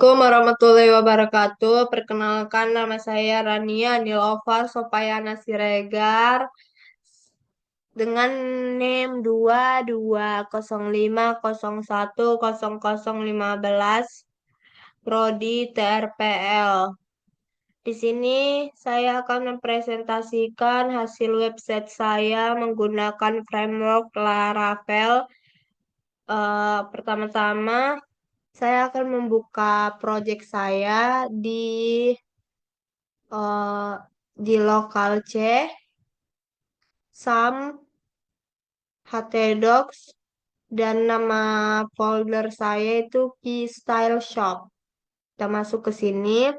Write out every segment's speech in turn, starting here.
Assalamualaikum warahmatullahi wabarakatuh. Perkenalkan nama saya Rania Nilovar Sopayana Siregar dengan NIM 2205010015 Prodi TRPL. Di sini saya akan mempresentasikan hasil website saya menggunakan framework Laravel. Pertama-tama saya akan membuka project saya eh, di lokal C, SAM, htdocs, dan nama folder saya itu Key Style Shop. Kita masuk ke sini,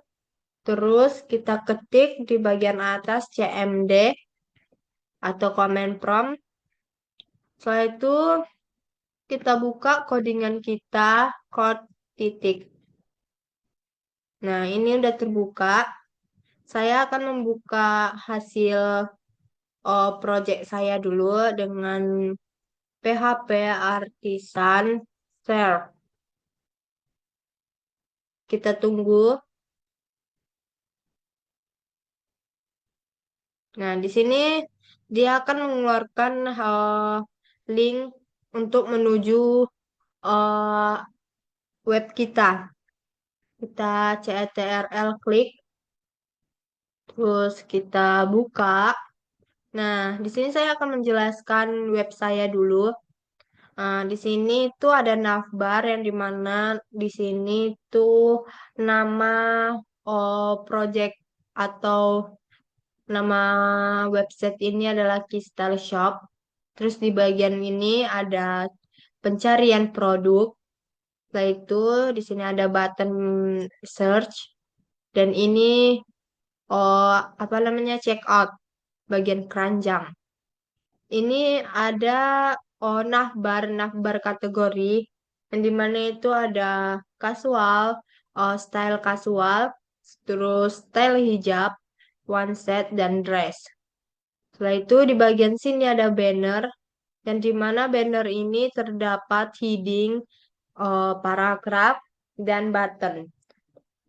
terus kita ketik di bagian atas CMD atau command prompt. Setelah itu kita buka codingan kita, code titik. Nah, ini udah terbuka. Saya akan membuka hasil project saya dulu dengan PHP Artisan Share. Kita tunggu. Nah, di sini dia akan mengeluarkan link untuk menuju eh, web kita. Kita CTRL klik, terus kita buka. Nah, di sini saya akan menjelaskan web saya dulu. Di sini tuh ada navbar yang dimana di sini tuh nama project atau nama website ini adalah Kistal Shop. Terus di bagian ini ada pencarian produk. Setelah itu di sini ada button search dan ini apa namanya check out bagian keranjang. Ini ada navbar kategori yang dimana itu ada casual, style casual, terus style hijab, one set dan dress. Setelah itu di bagian sini ada banner yang dimana banner ini terdapat heading, paragraf dan button.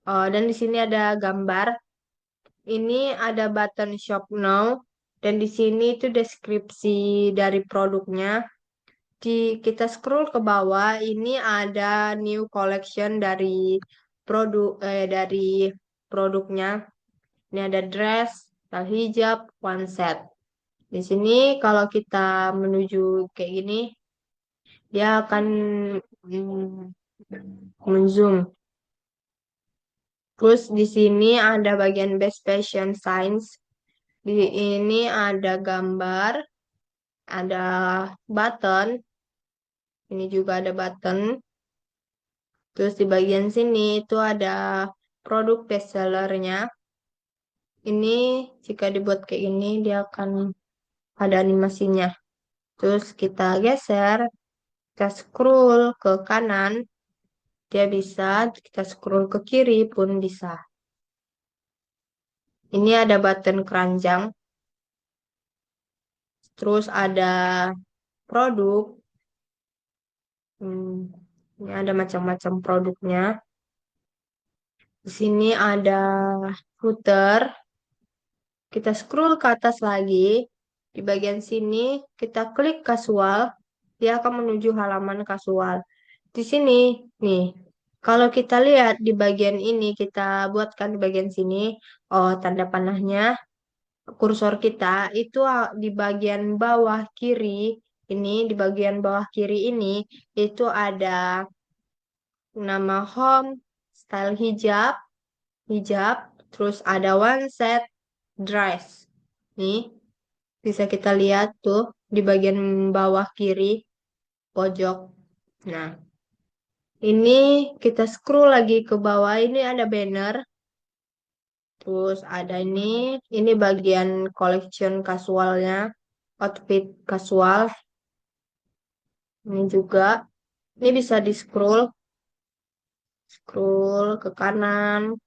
Dan di sini ada gambar. Ini ada button shop now dan di sini itu deskripsi dari produknya. Kita scroll ke bawah, ini ada new collection dari produknya. Ini ada dress, style hijab, one set. Di sini kalau kita menuju kayak gini, dia akan menzoom. Terus di sini ada bagian best fashion science. Di ini ada gambar, ada button. Ini juga ada button. Terus di bagian sini itu ada produk bestsellernya. Ini jika dibuat kayak gini, dia akan ada animasinya. Terus kita geser, kita scroll ke kanan, dia bisa, kita scroll ke kiri pun bisa. Ini ada button keranjang, terus ada produk. Ini ada macam-macam produknya. Di sini ada footer. Kita scroll ke atas lagi. Di bagian sini kita klik kasual. Dia akan menuju halaman kasual. Di sini, nih, kalau kita lihat di bagian ini, kita buatkan di bagian sini, tanda panahnya, kursor kita, itu di bagian bawah kiri, ini, di bagian bawah kiri ini, itu ada nama home, style hijab, terus ada one set, dress. Nih, bisa kita lihat tuh di bagian bawah kiri pojok. Nah, ini kita scroll lagi ke bawah, ini ada banner. Terus ada ini bagian collection casualnya, outfit casual. Ini juga, ini bisa di scroll, scroll ke kanan,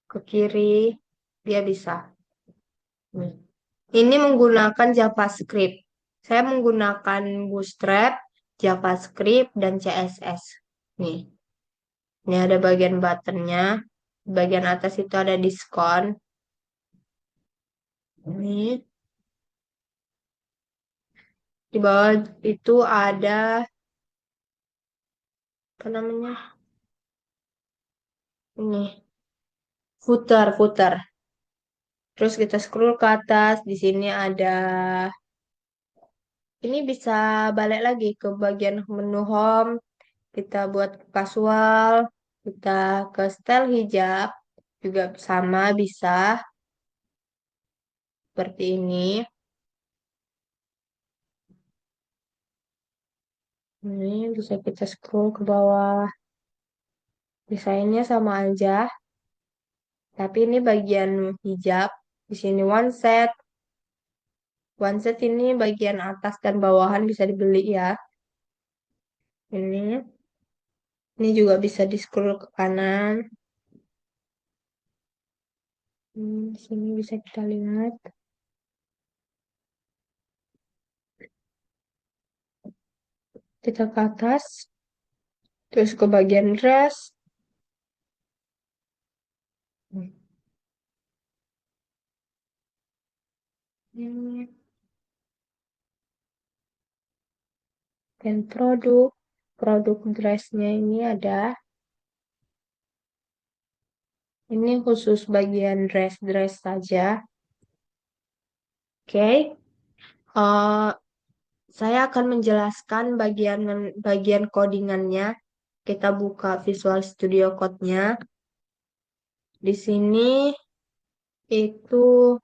ke kiri, dia bisa. Nih. Ini menggunakan JavaScript. Saya menggunakan Bootstrap, JavaScript, dan CSS. Nih. Ini ada bagian buttonnya. Di bagian atas itu ada diskon. Ini di bawah itu ada apa namanya? Ini footer. Terus kita scroll ke atas. Di sini ada ini bisa balik lagi ke bagian menu home. Kita buat casual. Kita ke style hijab. Juga sama bisa seperti ini. Ini bisa kita scroll ke bawah. Desainnya sama aja. Tapi ini bagian hijab. Di sini one set. One set ini bagian atas dan bawahan bisa dibeli ya. Ini juga bisa di scroll ke kanan. Di sini bisa kita lihat. Kita ke atas. Terus ke bagian dress. Ini dan produk. Produk dressnya ini ada. Ini khusus bagian dress-dress saja. Oke. Eh, saya akan menjelaskan bagian codingannya. Kita buka Visual Studio Code-nya. Di sini itu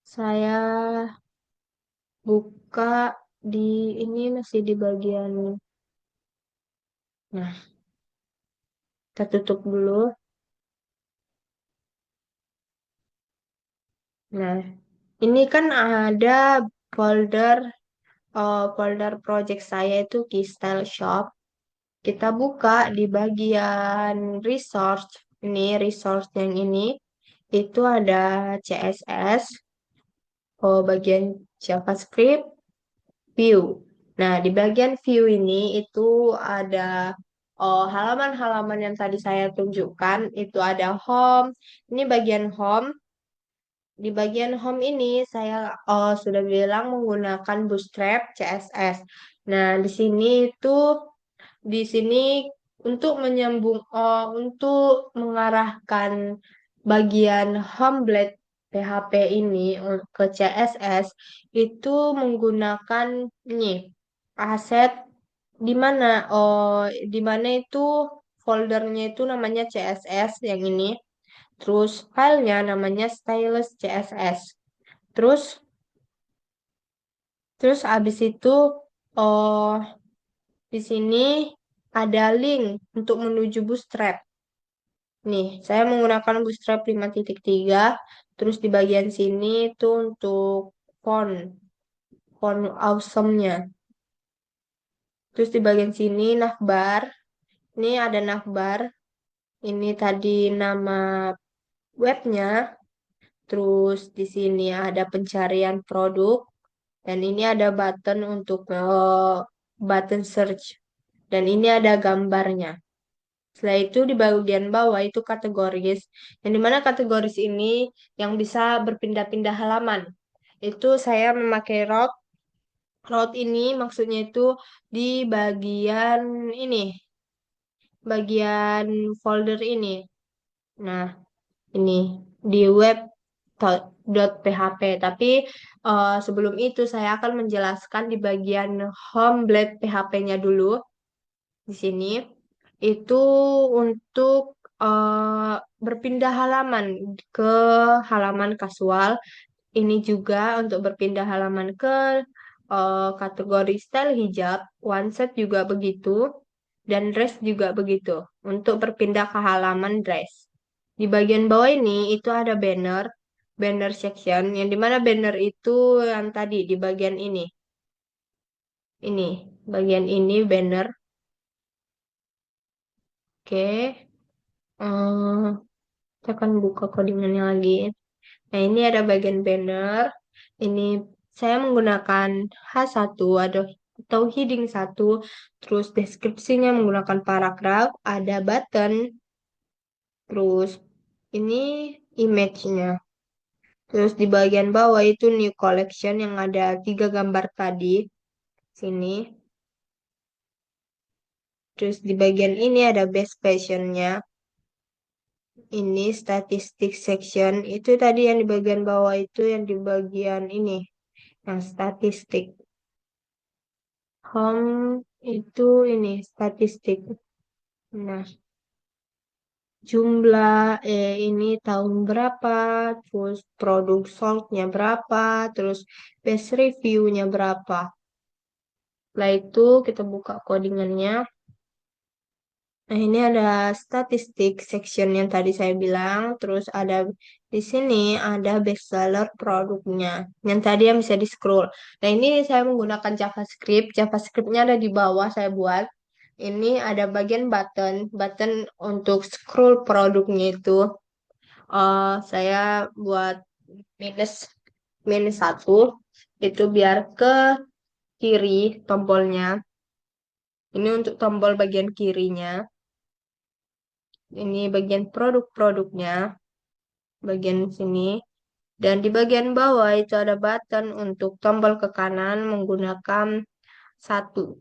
saya buka di ini masih di bagian. Nah, kita tutup dulu. Nah, ini kan ada folder folder project saya itu Keystyle Shop. Kita buka di bagian resource. Ini resource yang ini itu ada CSS, bagian JavaScript, view. Nah, di bagian view ini itu ada halaman-halaman yang tadi saya tunjukkan. Itu ada home. Ini bagian home. Di bagian home ini saya sudah bilang menggunakan Bootstrap CSS. Nah, di sini untuk menyambung untuk mengarahkan bagian Humbled PHP ini ke CSS itu menggunakan ini aset di mana itu foldernya itu namanya CSS yang ini. Terus filenya namanya stylus CSS. Terus terus abis itu oh di sini ada link untuk menuju Bootstrap. Nih, saya menggunakan Bootstrap 5.3. Terus di bagian sini itu untuk font, font awesome-nya. Terus di bagian sini navbar. Ini ada navbar. Ini tadi nama webnya. Terus di sini ada pencarian produk. Dan ini ada button untuk button search. Dan ini ada gambarnya. Setelah itu di bagian bawah itu kategoris, yang dimana kategoris ini yang bisa berpindah-pindah halaman. Itu saya memakai route. Route ini maksudnya itu di bagian ini, bagian folder ini. Nah, ini di web.php. Tapi sebelum itu saya akan menjelaskan di bagian home blade PHP-nya dulu. Di sini itu untuk berpindah halaman ke halaman kasual. Ini juga untuk berpindah halaman ke kategori style hijab, one set juga begitu, dan dress juga begitu. Untuk berpindah ke halaman dress. Di bagian bawah ini itu ada banner section, yang dimana banner itu yang tadi di bagian ini. Ini, bagian ini banner. Oke. Eh, Kita akan buka codingannya lagi. Nah, ini ada bagian banner. Ini saya menggunakan H1, atau heading satu, terus deskripsinya menggunakan paragraf, ada button, terus ini image-nya. Terus di bagian bawah itu new collection yang ada 3 gambar tadi, sini. Terus di bagian ini ada best passion-nya. Ini statistik section. Itu tadi yang di bagian bawah itu yang di bagian ini, yang statistik. Home itu ini statistik. Nah, jumlah ini tahun berapa, terus produk sold-nya berapa, terus best review-nya berapa. Setelah itu kita buka codingannya. Nah, ini ada statistik section yang tadi saya bilang, terus ada di sini ada bestseller produknya. Yang tadi yang bisa di-scroll. Nah, ini saya menggunakan JavaScript. JavaScript-nya ada di bawah saya buat. Ini ada bagian button, button untuk scroll produknya itu. Saya buat minus minus satu itu biar ke kiri tombolnya. Ini untuk tombol bagian kirinya. Ini bagian produk-produknya, bagian sini. Dan di bagian bawah itu ada button untuk tombol ke kanan menggunakan satu,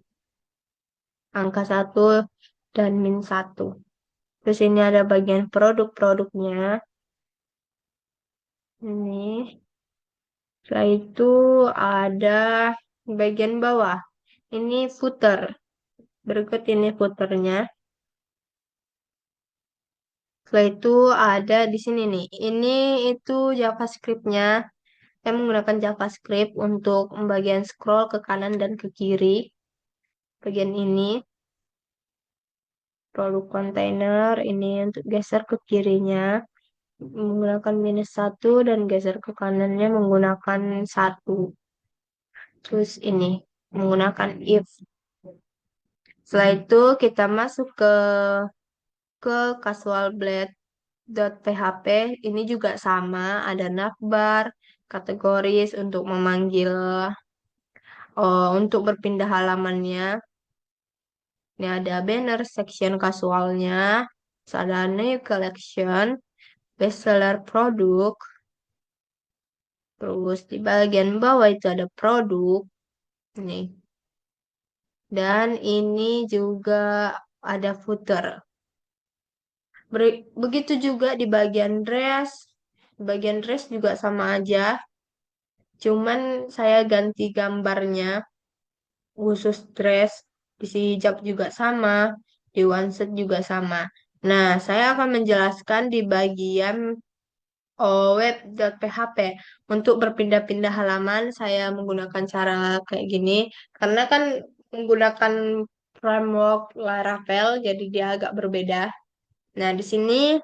angka satu dan min satu. Terus ini ada bagian produk-produknya. Ini. Setelah itu ada bagian bawah. Ini footer. Berikut ini footernya. Setelah itu ada di sini nih. Ini itu JavaScript-nya. Saya menggunakan JavaScript untuk bagian scroll ke kanan dan ke kiri. Bagian ini, produk kontainer, ini untuk geser ke kirinya. Menggunakan minus satu dan geser ke kanannya menggunakan satu. Terus ini, menggunakan if. Setelah itu kita masuk ke casualblade.php. Ini juga sama, ada navbar, kategoris untuk memanggil, untuk berpindah halamannya. Ini ada banner section kasualnya, terus ada new collection, bestseller produk, terus di bagian bawah itu ada produk, nih. Dan ini juga ada footer. Begitu juga di bagian dress. Di bagian dress juga sama aja. Cuman saya ganti gambarnya khusus dress. Di hijab juga sama. Di one set juga sama. Nah, saya akan menjelaskan di bagian web.php. Untuk berpindah-pindah halaman, saya menggunakan cara kayak gini. Karena kan menggunakan framework Laravel, jadi dia agak berbeda. Nah, di sini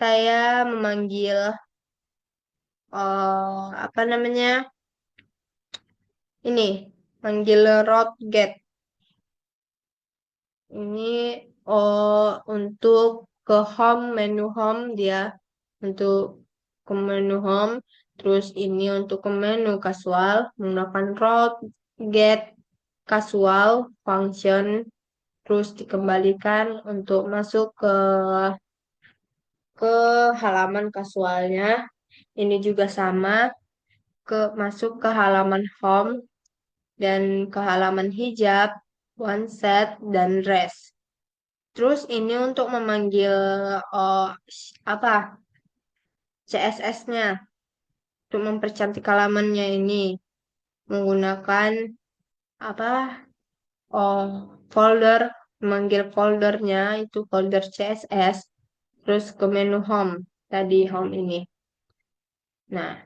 saya memanggil apa namanya? Ini, manggil route get. Ini untuk ke home, menu home dia untuk ke menu home. Terus ini untuk ke menu casual menggunakan route get casual function. Terus dikembalikan untuk masuk ke halaman casualnya. Ini juga sama masuk ke halaman home dan ke halaman hijab, one set dan rest. Terus ini untuk memanggil oh, apa CSS-nya untuk mempercantik halamannya ini menggunakan apa folder, memanggil foldernya itu folder CSS, terus ke menu home tadi home ini. Nah,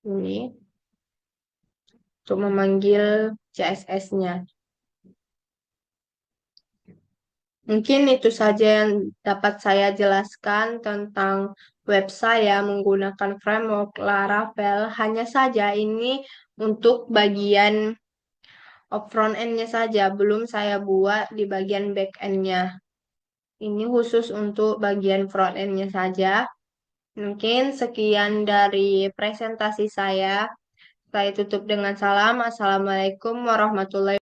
ini untuk memanggil CSS-nya. Mungkin itu saja yang dapat saya jelaskan tentang web saya menggunakan framework Laravel. Hanya saja ini untuk bagian front end-nya saja, belum saya buat di bagian back end-nya. Ini khusus untuk bagian front end-nya saja. Mungkin sekian dari presentasi saya. Saya tutup dengan salam. Assalamualaikum warahmatullahi